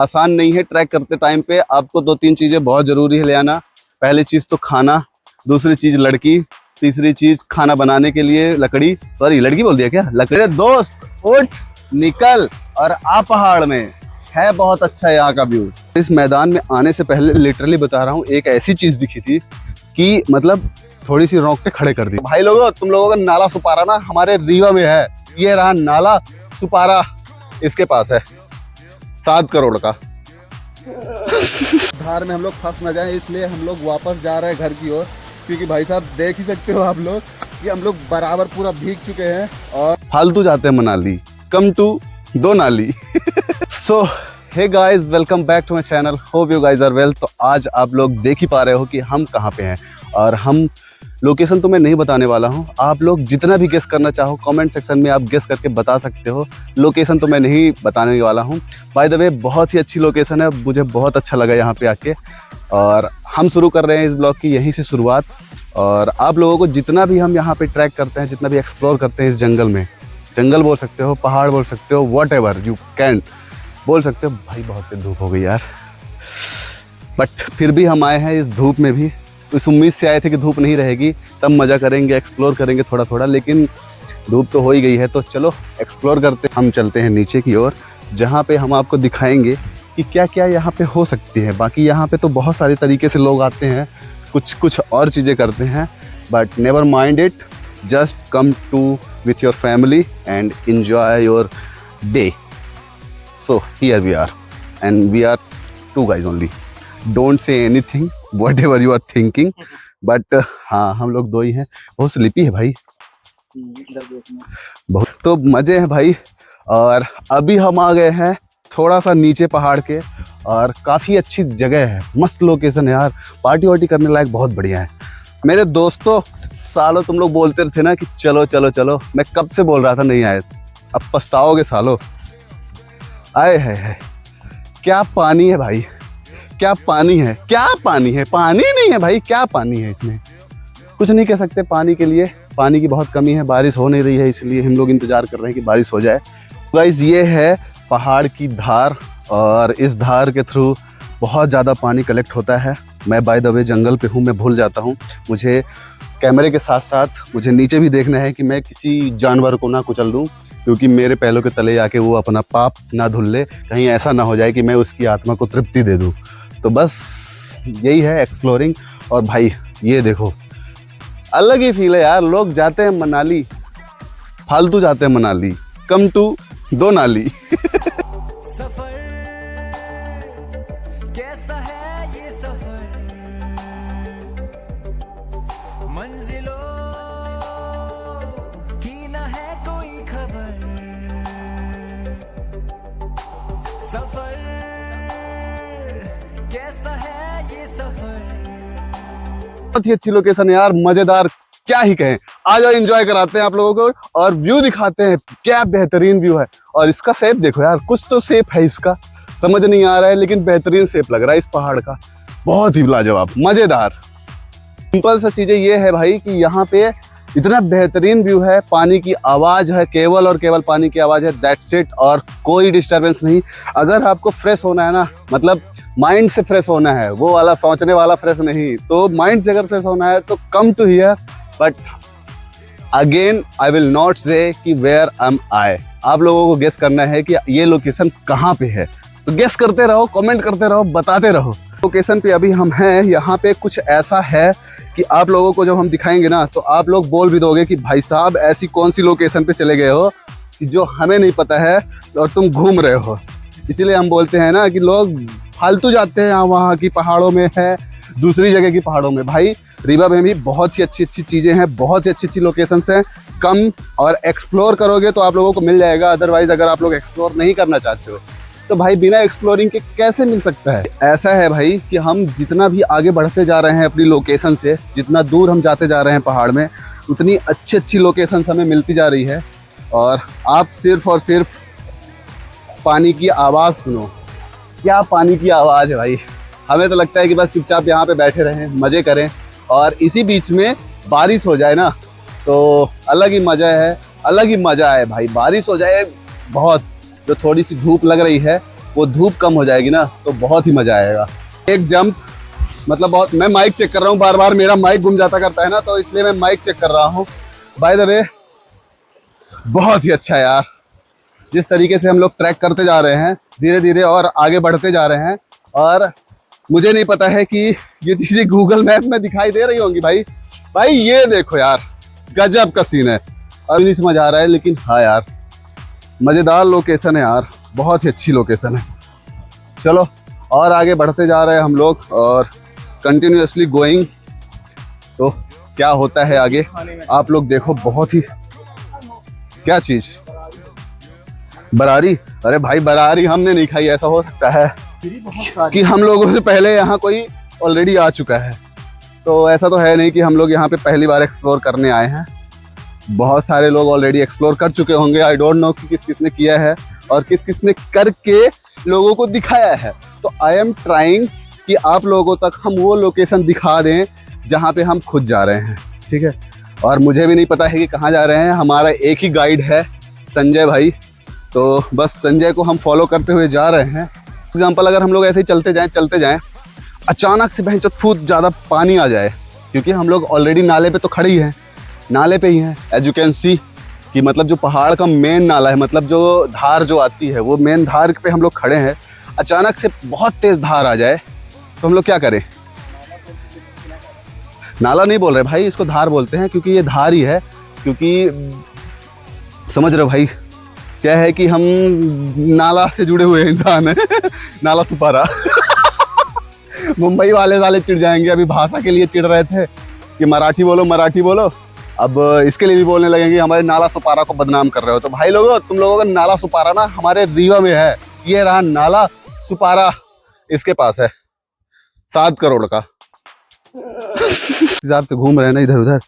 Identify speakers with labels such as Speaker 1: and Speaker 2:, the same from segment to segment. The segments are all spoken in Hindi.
Speaker 1: आसान नहीं है। ट्रैक करते टाइम पे आपको 2-3 चीजें बहुत जरूरी है ले आना। पहली चीज तो खाना, दूसरी चीज लड़की, तीसरी चीज खाना बनाने के लिए लकड़ी। सॉरी, लड़की बोल दिया क्या? लकड़ी। दोस्त उठ निकल और आ पहाड़ में। है बहुत अच्छा यहाँ का व्यू। इस मैदान में आने से पहले लिटरली बता रहा हूँ, एक ऐसी चीज दिखी थी कि मतलब थोड़ी सी रोक के खड़े कर दी। भाई लोगों, तुम लोगों का नाला सुपारा ना हमारे रीवा में है। ये रहा नाला सुपारा, इसके पास है 7 करोड़ का। धार में हम लोग फंस न जाए, इसलिए हम लोग वापस जा रहे हैं घर की ओर। क्योंकि भाई साहब देख ही सकते हो आप लोग कि हम लोग बराबर पूरा भीग चुके हैं और फालतू जाते हैं मनाली। कम टू दो नाली। So hey guys, welcome back to my channel. Hope you guys are well. तो आज आप लोग देख ही पा रहे हो कि हम कहाँ पे हैं, और हम लोकेशन तो मैं नहीं बताने वाला हूँ। आप लोग जितना भी गेस करना चाहो कमेंट सेक्शन में आप गेस करके बता सकते हो। लोकेशन तो मैं नहीं बताने वाला हूँ। बाय द वे, बहुत ही अच्छी लोकेशन है, मुझे बहुत अच्छा लगा यहाँ पे आके। और हम शुरू कर रहे हैं इस ब्लॉग की यहीं से शुरुआत। और आप लोगों को जितना भी हम यहाँ पे ट्रैक करते हैं, जितना भी एक्सप्लोर करते हैं इस जंगल में, जंगल बोल सकते हो, पहाड़ बोल सकते हो, वॉट एवर यू कैन बोल सकते हो। भाई बहुत तेज धूप हो गई यार, बट फिर भी हम आए हैं इस धूप में भी। इस उम्मीद से आए थे कि धूप नहीं रहेगी, तब मज़ा करेंगे, एक्सप्लोर करेंगे थोड़ा थोड़ा। लेकिन धूप तो हो ही गई है, तो चलो एक्सप्लोर करते। हम चलते हैं नीचे की ओर, जहाँ पे हम आपको दिखाएंगे कि क्या क्या यहाँ पे हो सकती है। बाकी यहाँ पे तो बहुत सारे तरीके से लोग आते हैं, कुछ और चीज़ें करते हैं, but never mind it. Just come to with your family and enjoy your day. So here we are and we are 2 guys only. Don't say anything whatever you are thinking, but हाँ हम लोग 2 ही हैं। बहुत स्लिपी है भाई, बहुत तो मज़े हैं भाई। और अभी हम आ गए हैं थोड़ा सा नीचे पहाड़ के, और काफ़ी अच्छी जगह है, मस्त लोकेशन है यार। पार्टी वार्टी करने लायक बहुत बढ़िया है। मेरे दोस्तों, सालों तुम लोग बोलते थे ना कि चलो चलो चलो, मैं कब से बोल रहा था नहीं आए। अब पछताओगे सालों। आए है क्या पानी है भाई, क्या पानी है, क्या पानी है। पानी नहीं है भाई, क्या पानी है। इसमें कुछ नहीं कह सकते पानी के लिए। पानी की बहुत कमी है, बारिश हो नहीं रही है, इसलिए हम लोग इंतजार कर रहे हैं कि बारिश हो जाए। गाइस, ये है पहाड़ की धार, और इस धार के थ्रू बहुत ज़्यादा पानी कलेक्ट होता है। मैं बाय द वे जंगल पे हूँ, मैं भूल जाता हूँ। मुझे कैमरे के साथ साथ मुझे नीचे भी देखना है कि मैं किसी जानवर को ना कुचल दूँ, क्योंकि मेरे पैरों के तले आके वो अपना पाप ना धुल ले। कहीं ऐसा ना हो जाए कि मैं उसकी आत्मा को तृप्ति दे दूँ। तो बस यही है एक्सप्लोरिंग। और भाई ये देखो, अलग ही फील है यार। लोग जाते हैं मनाली, फालतू जाते हैं मनाली। कम टू दो नाली।
Speaker 2: कैसा है ये सफर, मंजिलों की न है कोई खबर, सफर कैसा है ये सफर।
Speaker 1: बहुत ही अच्छी लोकेशन है यार, मजेदार, क्या ही कहें। आ जाओ, एंजॉय कराते हैं आप लोगों को और व्यू दिखाते हैं। क्या बेहतरीन व्यू है। और इसका शेप देखो यार, कुछ तो शेप है इसका, समझ नहीं आ रहा है, लेकिन बेहतरीन शेप लग रहा है इस पहाड़ का। बहुत ही लाजवाब, मजेदार। सिंपल सा चीजें ये है भाई कि यहाँ पे इतना बेहतरीन व्यू है। पानी की आवाज है, केवल और केवल पानी की आवाज है, दैट्स इट। और कोई डिस्टरबेंस नहीं। अगर आपको फ्रेश होना है ना, मतलब माइंड से फ्रेश होना है, वो वाला सोचने वाला फ्रेश नहीं, तो माइंड से अगर फ्रेश होना है तो come to here. But again I will not say कि वेयर एम आई। आप लोगों को गेस करना है कि ये लोकेशन कहाँ पे है। तो गेस करते रहो, कमेंट करते रहो, बताते रहो। लोकेशन पे अभी हम हैं, यहाँ पे कुछ ऐसा है कि आप लोगों को जब हम दिखाएंगे ना, तो आप लोग बोल भी दोगे कि भाई साहब ऐसी कौन सी लोकेशन पे चले गए हो कि जो हमें नहीं पता है और तुम घूम रहे हो। इसीलिए हम बोलते हैं ना कि लोग फालतू जाते हैं वहाँ की पहाड़ों में है, दूसरी जगह की पहाड़ों में। भाई रीवा में भी बहुत ही अच्छी अच्छी चीज़ें हैं, बहुत ही अच्छी अच्छी लोकेशंस हैं। कम और एक्सप्लोर करोगे तो आप लोगों को मिल जाएगा। अदरवाइज अगर आप लोग एक्सप्लोर नहीं करना चाहते हो तो भाई बिना एक्सप्लोरिंग के कैसे मिल सकता है। ऐसा है भाई कि हम जितना भी आगे बढ़ते जा रहे हैं अपनी लोकेशन से, जितना दूर हम जाते जा रहे हैं पहाड़ में, उतनी अच्छी अच्छी लोकेशंस हमें मिलती जा रही है। और आप सिर्फ और सिर्फ पानी की आवाज़ सुनो। क्या पानी की आवाज़ है भाई। हमें तो लगता है कि बस चुपचाप यहाँ पे बैठे रहें, मज़े करें, और इसी बीच में बारिश हो जाए ना तो अलग ही मज़ा है, अलग ही मज़ा है भाई। बारिश हो जाए बहुत, जो थोड़ी सी धूप लग रही है वो धूप कम हो जाएगी ना तो बहुत ही मजा आएगा। एक जंप मतलब बहुत, मैं माइक चेक कर रहा हूँ, बार बार मेरा माइक गुम जाता करता है ना, तो इसलिए मैं माइक चेक कर रहा हूँ। बाय द वे बहुत ही अच्छा है यार, जिस तरीके से हम लोग ट्रैक करते जा रहे हैं धीरे धीरे और आगे बढ़ते जा रहे हैं। और मुझे नहीं पता है कि ये चीजें गूगल मैप में दिखाई दे रही होंगी। भाई ये देखो यार, गजब का सीन है। अब नहीं समझ आ रहा है, लेकिन हाँ यार मजेदार लोकेशन है यार, बहुत ही अच्छी लोकेशन है। चलो और आगे बढ़ते जा रहे हैं हम लोग और कंटिन्यूअसली गोइंग। तो क्या होता है आगे आप लोग देखो। बहुत ही क्या चीज, बरारी। अरे भाई बरारी हमने नहीं खाई, ऐसा हो सकता है कि हम लोगों से पहले यहाँ कोई ऑलरेडी आ चुका है। तो ऐसा तो है नहीं कि हम लोग यहाँ पे पहली बार एक्सप्लोर करने आए हैं, बहुत सारे लोग ऑलरेडी एक्सप्लोर कर चुके होंगे। आई डोंट नो कि किस किसने किया है और किस किसने करके लोगों को दिखाया है। तो आई एम ट्राइंग कि आप लोगों तक हम वो लोकेशन दिखा दें जहाँ पे हम खुद जा रहे हैं, ठीक है। और मुझे भी नहीं पता है कि कहाँ जा रहे हैं। हमारा एक ही गाइड है संजय भाई, तो बस संजय को हम फॉलो करते हुए जा रहे हैं। एग्जाम्पल अगर हम लोग ऐसे ही चलते जाएं अचानक से बहुत ज़्यादा पानी आ जाए, क्योंकि हम लोग ऑलरेडी नाले पे तो खड़े ही हैं, नाले पे ही हैं। एज यू कैन सी कि मतलब जो पहाड़ का मेन नाला है, मतलब जो धार जो आती है वो मेन धार पे हम लोग खड़े हैं। अचानक से बहुत तेज़ धार आ जाए तो हम लोग क्या करें? नाला नहीं बोल रहे भाई, इसको धार बोलते हैं, क्योंकि ये धार ही है। क्योंकि समझ रहे हो भाई, क्या है कि हम नाला से जुड़े हुए इंसान हैं। नाला सुपारा। मुंबई वाले साले चिढ़ जाएंगे, अभी भाषा के लिए चिढ़ रहे थे कि मराठी बोलो मराठी बोलो, अब इसके लिए भी बोलने लगेंगे हमारे नाला सुपारा को बदनाम कर रहे हो। तो भाई लोगों, तुम लोगों का नाला सुपारा ना हमारे रीवा में है। ये रहा नाला सुपारा, इसके पास है 7 करोड़ का। हिसाब से घूम रहे हैं ना इधर उधर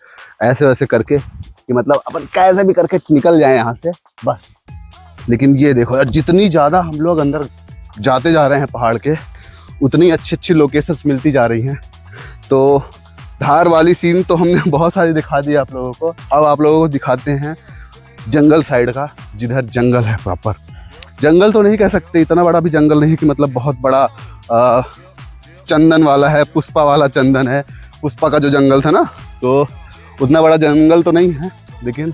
Speaker 1: ऐसे वैसे करके कि मतलब अपन कैसे भी करके निकल जाए यहाँ से बस। लेकिन ये देखो यार, जितनी ज़्यादा हम लोग अंदर जाते जा रहे हैं पहाड़ के, उतनी अच्छी अच्छी लोकेशंस मिलती जा रही हैं। तो धार वाली सीन तो हमने बहुत सारी दिखा दी आप लोगों को। अब आप लोगों को दिखाते हैं जंगल साइड का, जिधर जंगल है प्रॉपर। जंगल तो नहीं कह सकते, इतना बड़ा भी जंगल नहीं कि मतलब बहुत बड़ा चंदन वाला है, पुष्पा वाला चंदन है। पुष्पा का जो जंगल था ना, तो उतना बड़ा जंगल तो नहीं है, लेकिन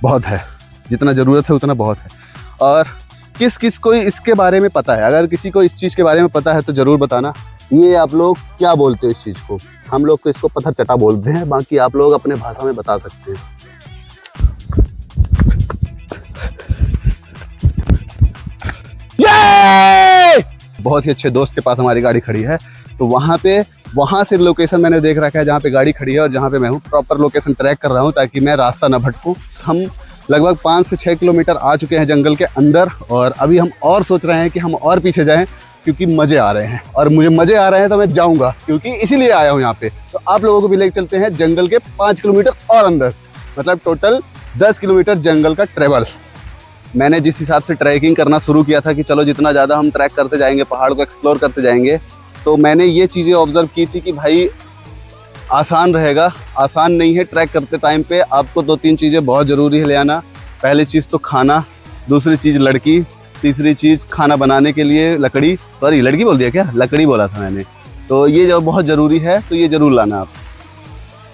Speaker 1: बहुत है, जितना ज़रूरत है उतना बहुत है। और किस किस को इसके बारे में पता है? अगर किसी को इस चीज़ के बारे में पता है तो ज़रूर बताना। ये आप लोग क्या बोलते हो इस चीज़ को? हम लोग तो इसको पत्थर चटा बोलते हैं, बाकी आप लोग अपने भाषा में बता सकते हैं। बहुत ही अच्छे दोस्त के पास हमारी गाड़ी खड़ी है, तो वहाँ से लोकेशन मैंने देख रखा है जहाँ पे गाड़ी खड़ी है और जहाँ पे मैं हूँ। प्रॉपर लोकेशन ट्रैक कर रहा हूँ ताकि मैं रास्ता ना भटकूँ। हम लगभग 5 से 6 किलोमीटर आ चुके हैं जंगल के अंदर, और अभी हम और सोच रहे हैं कि हम और पीछे जाएं, क्योंकि मज़े आ रहे हैं। और मुझे मज़े आ रहे हैं तो मैं जाऊँगा, क्योंकि इसीलिए आया हूँ यहाँ पे। तो आप लोगों को भी लेकर चलते हैं जंगल के 5 किलोमीटर और अंदर, मतलब टोटल 10 किलोमीटर जंगल का ट्रेवल। मैंने जिस हिसाब से ट्रैकिंग करना शुरू किया था कि चलो जितना ज़्यादा हम ट्रैक करते जाएंगे, पहाड़ को एक्सप्लोर करते जाएंगे, तो मैंने ये चीज़ें ऑब्जर्व की थी कि भाई आसान रहेगा। आसान नहीं है। ट्रैक करते टाइम पे आपको 2-3 चीज़ें बहुत ज़रूरी है ले आना। पहली चीज़ तो खाना, दूसरी चीज़ लड़की, तीसरी चीज़ खाना बनाने के लिए लकड़ी। सॉरी, लड़की बोल दिया क्या? लकड़ी बोला था मैंने। तो ये जो बहुत ज़रूरी है, तो ये ज़रूर लाना आप।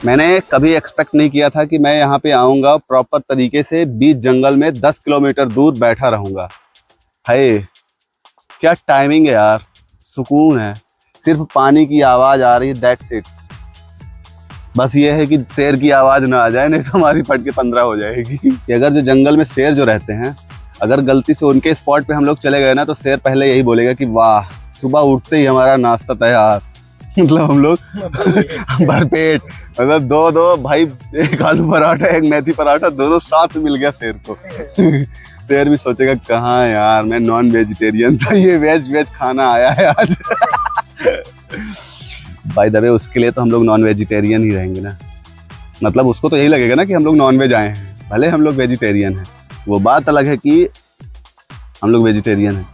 Speaker 1: मैंने कभी एक्सपेक्ट नहीं किया था कि मैं यहाँ पे आऊँगा, प्रॉपर तरीके से बीच जंगल में 10 किलोमीटर दूर बैठा रहूँगा। हाय क्या टाइमिंग है यार, सुकून है। सिर्फ पानी की आवाज़ आ रही है, दैट्स इट। बस ये है कि शेर की आवाज़ ना आ जाए, नहीं तो हमारी फट के 15 हो जाएगी। कि अगर जो जंगल में शेर जो रहते हैं, अगर गलती से उनके स्पॉट पे हम लोग चले गए ना, तो शेर पहले यही बोलेगा कि वाह, सुबह उठते ही हमारा नाश्ता तैयार। मतलब हम लोग भरपेट, मतलब 2-2 भाई, एक आलू पराठा एक मेथी पराठा, दोनों साथ मिल गया शेर को। शेर भी सोचेगा कहाँ यार, मैं नॉन वेजिटेरियन था, ये वेज खाना आया है आज। बाय द वे, उसके लिए तो हम लोग नॉन वेजिटेरियन ही रहेंगे ना। मतलब उसको तो यही लगेगा ना कि हम लोग नॉन वेज आए हैं, भले हम लोग वेजिटेरियन हैं। वो बात अलग है कि हम लोग वेजिटेरियन हैं।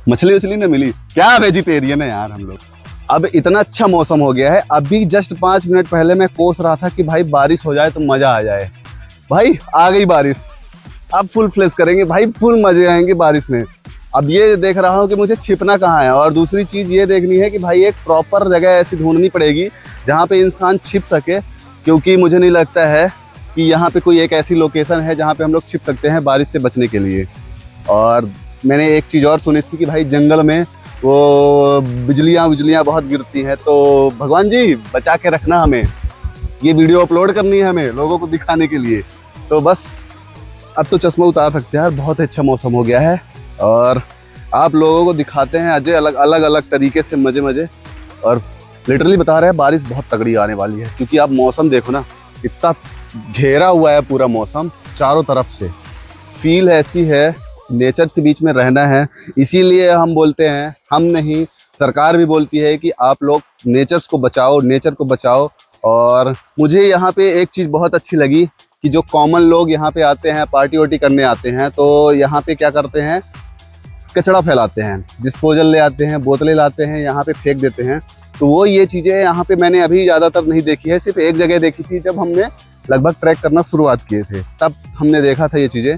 Speaker 1: मछली उछली ना मिली, क्या वेजिटेरियन है यार हम लोग। अब इतना अच्छा मौसम हो गया है, अभी जस्ट 5 मिनट पहले मैं कोस रहा था कि भाई बारिश हो जाए तो मज़ा आ जाए। भाई आ गई बारिश, अब फुल फ्लेश करेंगे भाई, फुल मज़े आएंगे बारिश में। अब ये देख रहा हूँ कि मुझे छिपना कहाँ है, और दूसरी चीज़ ये देखनी है कि भाई एक प्रॉपर जगह ऐसी ढूंढनी पड़ेगी जहाँ पे इंसान छिप सके, क्योंकि मुझे नहीं लगता है कि यहाँ पे कोई एक ऐसी लोकेशन है जहाँ पे हम लोग छिप सकते हैं बारिश से बचने के लिए। और मैंने एक चीज़ और सुनी थी कि भाई जंगल में वो बिजलियाँ बहुत गिरती हैं, तो भगवान जी बचा के रखना हमें। ये वीडियो अपलोड करनी है हमें लोगों को दिखाने के लिए। तो बस अब तो चश्मा उतार सकते हैं यार, बहुत अच्छा मौसम हो गया है और आप लोगों को दिखाते हैं अजय अलग अलग तरीके से मज़े। और लिटरली बता रहे हैं बारिश बहुत तगड़ी आने वाली है, क्योंकि आप मौसम देखो ना, इतना घेरा हुआ है पूरा मौसम चारों तरफ से। फील ऐसी है, नेचर के बीच में रहना है, इसीलिए हम बोलते हैं, हम नहीं सरकार भी बोलती है कि आप लोग नेचर को बचाओ। और मुझे यहाँ पे एक चीज़ बहुत अच्छी लगी कि जो कॉमन लोग यहाँ पे आते हैं, पार्टी वार्टी करने आते हैं, तो यहाँ पे क्या करते हैं, कचरा फैलाते हैं, डिस्पोजल ले आते हैं, बोतलें लाते हैं, यहाँ पे फेंक देते हैं। तो वो ये चीज़ें यहाँ पे मैंने अभी ज़्यादातर नहीं देखी है, सिर्फ एक जगह देखी थी जब हमने लगभग ट्रैक करना शुरुआत किए थे, तब हमने देखा था ये चीज़ें।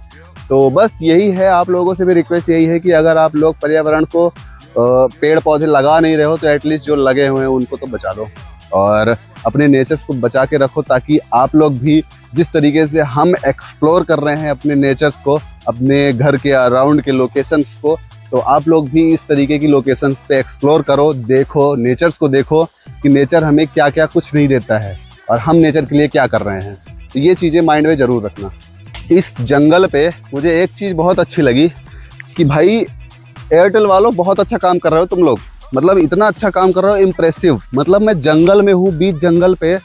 Speaker 1: तो बस यही है, आप लोगों से भी रिक्वेस्ट यही है कि अगर आप लोग पर्यावरण को पेड़ पौधे लगा नहीं रहे हो तो एटलीस्ट जो लगे हुए हैं उनको तो बचा दो, और अपने नेचर्स को बचा के रखो, ताकि आप लोग भी जिस तरीके से हम एक्सप्लोर कर रहे हैं अपने नेचर्स को, अपने घर के अराउंड के लोकेशंस को, तो आप लोग भी इस तरीके की लोकेशंस पे एक्सप्लोर करो, देखो, नेचर्स को देखो कि नेचर हमें क्या क्या कुछ नहीं देता है और हम नेचर के लिए क्या कर रहे हैं। तो ये चीज़ें माइंड में ज़रूर रखना। इस जंगल पे मुझे एक चीज़ बहुत अच्छी लगी कि भाई एयरटेल वालों बहुत अच्छा काम कर रहे हो तुम लोग, मतलब इतना अच्छा काम कर रहे हो, इम्प्रेसिव। मतलब मैं जंगल में हूँ, बीच जंगल पे,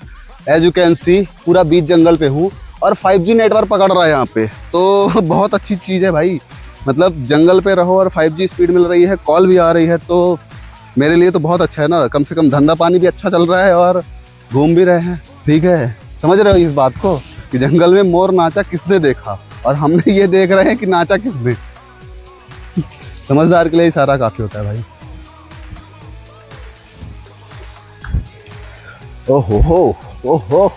Speaker 1: एज यू कैन सी पूरा बीच जंगल पे हूँ और 5G नेटवर्क पकड़ रहा है यहाँ पे, तो बहुत अच्छी चीज़ है भाई। मतलब जंगल पे रहो और 5G स्पीड मिल रही है, कॉल भी आ रही है, तो मेरे लिए तो बहुत अच्छा है ना। कम से कम धंधा पानी भी अच्छा चल रहा है और घूम भी रहे हैं, ठीक है। समझ रहे हो इस बात को कि जंगल में मोर नाचा किसने देखा, और हमने ये देख रहे हैं कि नाचा किसने। समझदार के लिए इशारा काफ़ी होता है भाई। ओहो,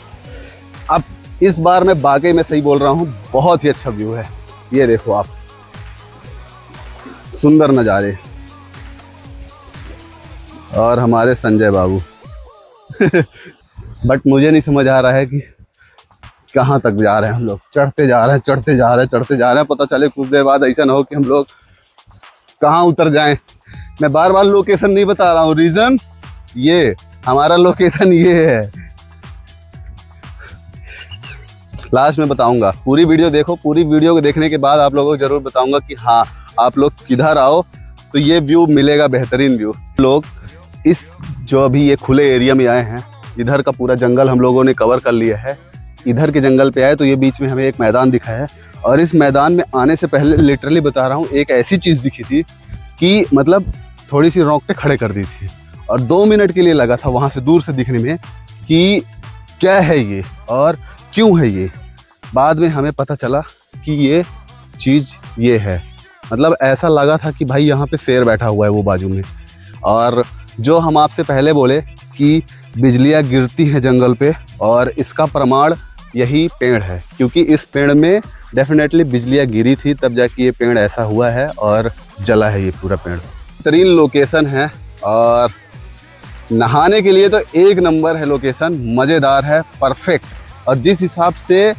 Speaker 1: अब इस बार मैं वाकई में सही बोल रहा हूँ, बहुत ही अच्छा व्यू है। ये देखो आप, सुंदर नज़ारे, और हमारे संजय बाबू। बट मुझे नहीं समझ आ रहा है कि कहाँ तक जा रहे हैं हम लोग। चढ़ते जा रहे हैं, पता चले कुछ देर बाद ऐसा ना हो कि हम लोग कहाँ उतर जाएं। मैं बार बार लोकेशन नहीं बता रहा हूँ, रीज़न ये, हमारा लोकेशन ये है। लास्ट में बताऊंगा, पूरी वीडियो देखो, पूरी वीडियो को देखने के बाद आप लोगों को जरूर बताऊंगा कि हाँ आप लोग किधर आओ तो ये व्यू मिलेगा, बेहतरीन व्यू। लोग इस जो अभी ये खुले एरिया में आए हैं, इधर का पूरा जंगल हम लोगों ने कवर कर लिया है। इधर के जंगल पे आए तो ये बीच में हमें एक मैदान दिखा है, और इस मैदान में आने से पहले लिटरली बता रहा हूँ एक ऐसी चीज़ दिखी थी कि मतलब थोड़ी सी रोक के खड़े कर दी थी, और 2 मिनट के लिए लगा था वहाँ से दूर से दिखने में कि क्या है ये और क्यों है ये। बाद में हमें पता चला कि ये चीज़ ये है, मतलब ऐसा लगा था कि भाई यहाँ पे शेर बैठा हुआ है वो बाजू में। और जो हम आपसे पहले बोले कि बिजलियाँ गिरती हैं जंगल पे, और इसका प्रमाण यही पेड़ है, क्योंकि इस पेड़ में डेफिनेटली बिजलियाँ गिरी थी, तब जाके ये पेड़ ऐसा हुआ है और जला है ये पूरा पेड़। बेहतरीन लोकेशन है, और नहाने के लिए तो एक नंबर है लोकेशन, मज़ेदार है, परफेक्ट। और जिस हिसाब से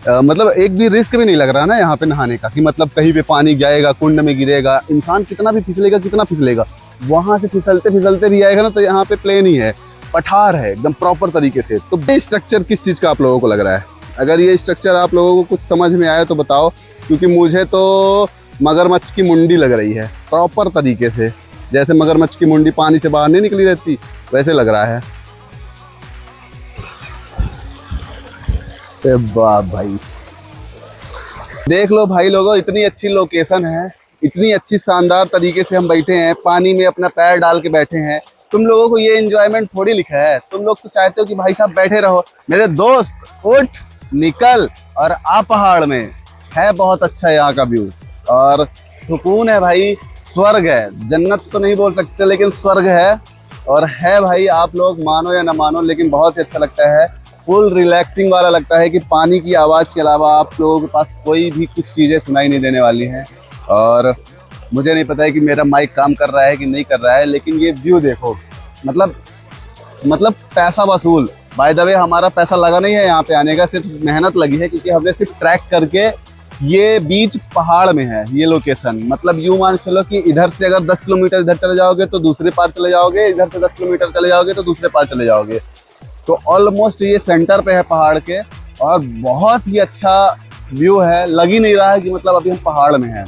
Speaker 1: मतलब एक भी रिस्क भी नहीं लग रहा ना यहाँ पे नहाने का, कि मतलब कहीं पे पानी जाएगा, कुंड में गिरेगा, इंसान कितना भी फिसलेगा, वहाँ से फिसलते भी आएगा ना, तो यहाँ पे प्लेन ही है, पठार है एकदम प्रॉपर तरीके से। तो ये स्ट्रक्चर किस चीज़ का आप लोगों को लग रहा है? अगर ये स्ट्रक्चर आप लोगों को कुछ समझ में आया तो बताओ, क्योंकि मुझे तो मगरमच्छ की मुंडी लग रही है प्रॉपर तरीके से, जैसे मगरमच्छ की मुंडी पानी से बाहर नहीं निकली रहती, वैसे लग रहा है। वाह भाई, देख लो भाई लोगों, इतनी अच्छी लोकेशन है, इतनी अच्छी शानदार तरीके से हम बैठे हैं, पानी में अपना पैर डाल के बैठे हैं। तुम लोगों को ये एंजॉयमेंट थोड़ी लिखा है, तुम लोग तो चाहते हो कि भाई साहब बैठे रहो। मेरे दोस्त उठ निकल और आ पहाड़ में, है बहुत अच्छा यहाँ का व्यू और सुकून है भाई, स्वर्ग है। जन्नत तो नहीं बोल सकते लेकिन स्वर्ग है, और है भाई, आप लोग मानो या ना मानो लेकिन बहुत ही अच्छा लगता है। फुल रिलैक्सिंग वाला लगता है कि पानी की आवाज़ के अलावा आप लोगों के पास कोई भी कुछ चीज़ें सुनाई नहीं देने वाली हैं। और मुझे नहीं पता है कि मेरा माइक काम कर रहा है कि नहीं कर रहा है, लेकिन ये व्यू देखो, मतलब पैसा वसूल। बाय द वे हमारा पैसा लगा नहीं है यहाँ पे आने का, सिर्फ मेहनत लगी है, क्योंकि हमने सिर्फ ट्रैक करके, ये बीच पहाड़ में है ये लोकेशन। मतलब यूं मान चलो कि इधर से अगर 10 किलोमीटर इधर चले जाओगे तो दूसरे पार चले जाओगे, इधर से 10 किलोमीटर चले जाओगे तो दूसरे पार चले जाओगे। तो ऑलमोस्ट ये सेंटर पे है पहाड़ के, और बहुत ही अच्छा व्यू है। लग ही नहीं रहा है कि मतलब अभी हम पहाड़ में हैं।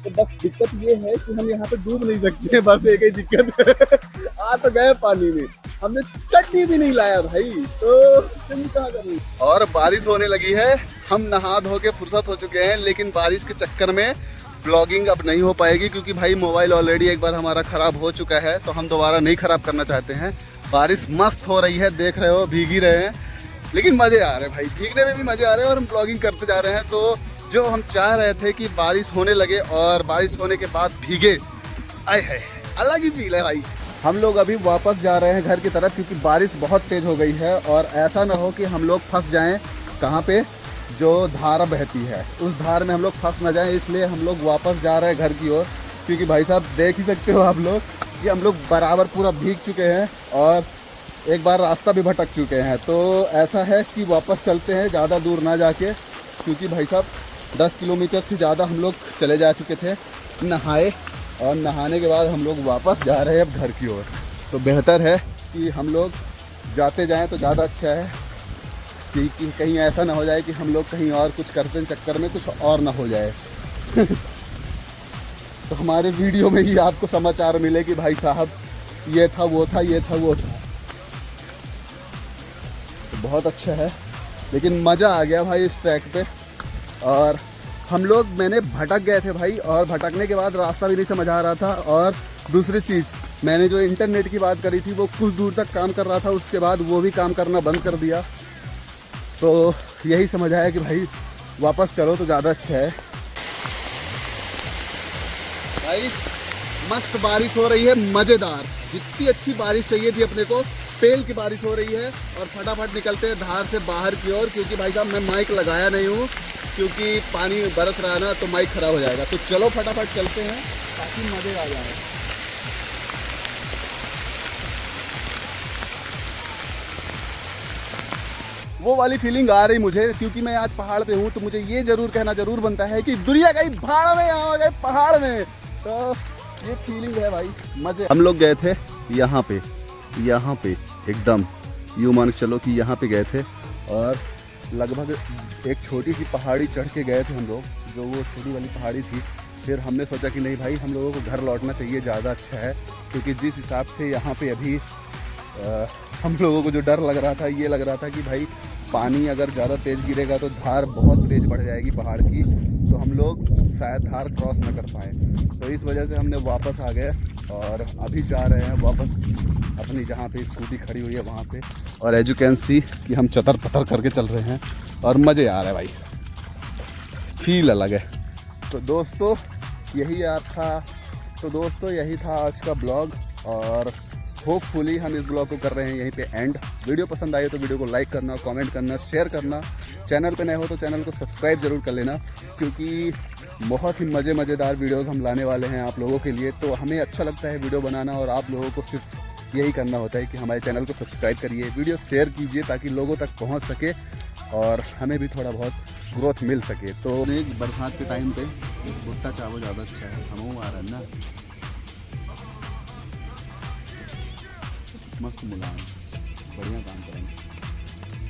Speaker 1: तो बस दिक्कत ये है कि हम यहाँ पे डूब नहीं सकते, बस एक ही दिक्कत है। आ तो गए पानी में, हमने चटनी भी नहीं लाया भाई, तो तुम कहाँ करें। और बारिश होने लगी है, हम नहा धो के फुर्सत हो चुके हैं, लेकिन बारिश के चक्कर में ब्लॉगिंग अब नहीं हो पाएगी, क्योंकि भाई मोबाइल ऑलरेडी एक बार हमारा ख़राब हो चुका है, तो हम दोबारा नहीं ख़राब करना चाहते हैं। बारिश मस्त हो रही है, देख रहे हो, भीग ही रहे हैं, लेकिन मज़े आ रहे हैं भाई, भीगने में भी मज़े आ रहे हैं और हम ब्लॉगिंग करते जा रहे हैं। तो जो हम चाह रहे थे कि बारिश होने लगे और बारिश होने के बाद भीगे, आए है अलग ही फील है भाई। हम लोग अभी वापस जा रहे हैं घर की तरफ, क्योंकि बारिश बहुत तेज़ हो गई है, और ऐसा ना हो कि हम लोग फंस जाएं कहाँ पे, जो धार बहती है उस धार में हम लोग फंस ना जाएं, इसलिए हम लोग वापस जा रहे हैं घर की ओर। क्योंकि भाई साहब देख ही सकते हो आप लोग कि हम लोग बराबर पूरा भीग चुके हैं और एक बार रास्ता भी भटक चुके हैं। तो ऐसा है कि वापस चलते हैं, ज़्यादा दूर ना जाके, क्योंकि भाई साहब 10 किलोमीटर से ज़्यादा हम लोग चले जा चुके थे, नहाए, और नहाने के बाद हम लोग वापस जा रहे हैं अब घर की ओर। तो बेहतर है कि हम लोग जाते जाएं तो ज़्यादा अच्छा है, कि कहीं ऐसा ना हो जाए कि हम लोग कहीं और कुछ करते चक्कर में कुछ और ना हो जाए। तो हमारे वीडियो में ही आपको समाचार मिले कि भाई साहब ये था वो था, ये था वो था। तो बहुत अच्छा है, लेकिन मज़ा आ गया भाई इस ट्रैक पे। और हम लोग, मैंने भटक गए थे भाई, और भटकने के बाद रास्ता भी नहीं समझ आ रहा था। और दूसरी चीज़, मैंने जो इंटरनेट की बात करी थी वो कुछ दूर तक काम कर रहा था, उसके बाद वो भी काम करना बंद कर दिया। तो यही समझ आया कि भाई वापस चलो तो ज़्यादा अच्छा है। भाई मस्त बारिश हो रही है, मज़ेदार, जितनी अच्छी बारिश चाहिए थी अपने को, पेल की बारिश हो रही है। और फटाफट निकलते हैं धार से बाहर की ओर, क्योंकि भाई साहब मैं माइक लगाया नहीं हूँ, क्योंकि पानी बरस रहा है ना, तो माइक ख़राब हो जाएगा। तो चलो फटाफट चलते हैं ताकि मज़े आ जाए। वो वाली फीलिंग आ रही मुझे, क्योंकि मैं आज पहाड़ पे हूँ, तो मुझे ये जरूर कहना जरूर बनता है कि दुनिया गई भाड़ में, यहाँ गए पहाड़ में। तो ये फीलिंग है भाई, मजे। हम लोग गए थे यहाँ पे एकदम यूँ मान चलो कि यहाँ पे गए थे, और लगभग एक छोटी सी पहाड़ी चढ़ के गए थे हम लोग, जो वो छोटी वाली पहाड़ी थी। फिर हमने सोचा कि नहीं भाई, हम लोगों को घर लौटना चाहिए, ज़्यादा अच्छा है, क्योंकि जिस हिसाब से यहाँ पे अभी हम लोगों को जो डर लग रहा था, ये लग रहा था कि भाई पानी अगर ज़्यादा तेज़ गिरेगा तो धार बहुत तेज़ बढ़ जाएगी पहाड़ की, तो हम लोग शायद धार क्रॉस ना कर पाए। तो इस वजह से हमने वापस आ गए, और अभी जा रहे हैं वापस अपनी जहाँ पे स्कूटी खड़ी हुई है वहाँ पे। और एज यू कैन सी कि हम चतर पतर करके चल रहे हैं, और मज़े आ रहे हैं भाई, फील अलग है। तो दोस्तों यही था आज का ब्लॉग, और होपफुली हम इस ब्लॉग को कर रहे हैं यहीं पे एंड। वीडियो पसंद आए तो वीडियो को लाइक करना, कमेंट करना, शेयर करना। चैनल पे नए हो तो चैनल को सब्सक्राइब जरूर कर लेना, क्योंकि बहुत ही मज़ेदार वीडियोस हम लाने वाले हैं आप लोगों के लिए। तो हमें अच्छा लगता है वीडियो बनाना, और आप लोगों को सिर्फ यही करना होता है कि हमारे चैनल को सब्सक्राइब करिए, वीडियो शेयर कीजिए, ताकि लोगों तक पहुँच सके और हमें भी थोड़ा बहुत ग्रोथ मिल सके। तो बरसात के टाइम पे भुट्टा चावल ज़्यादा अच्छा है, हम आ रहा है ना, मस्त मुलायम।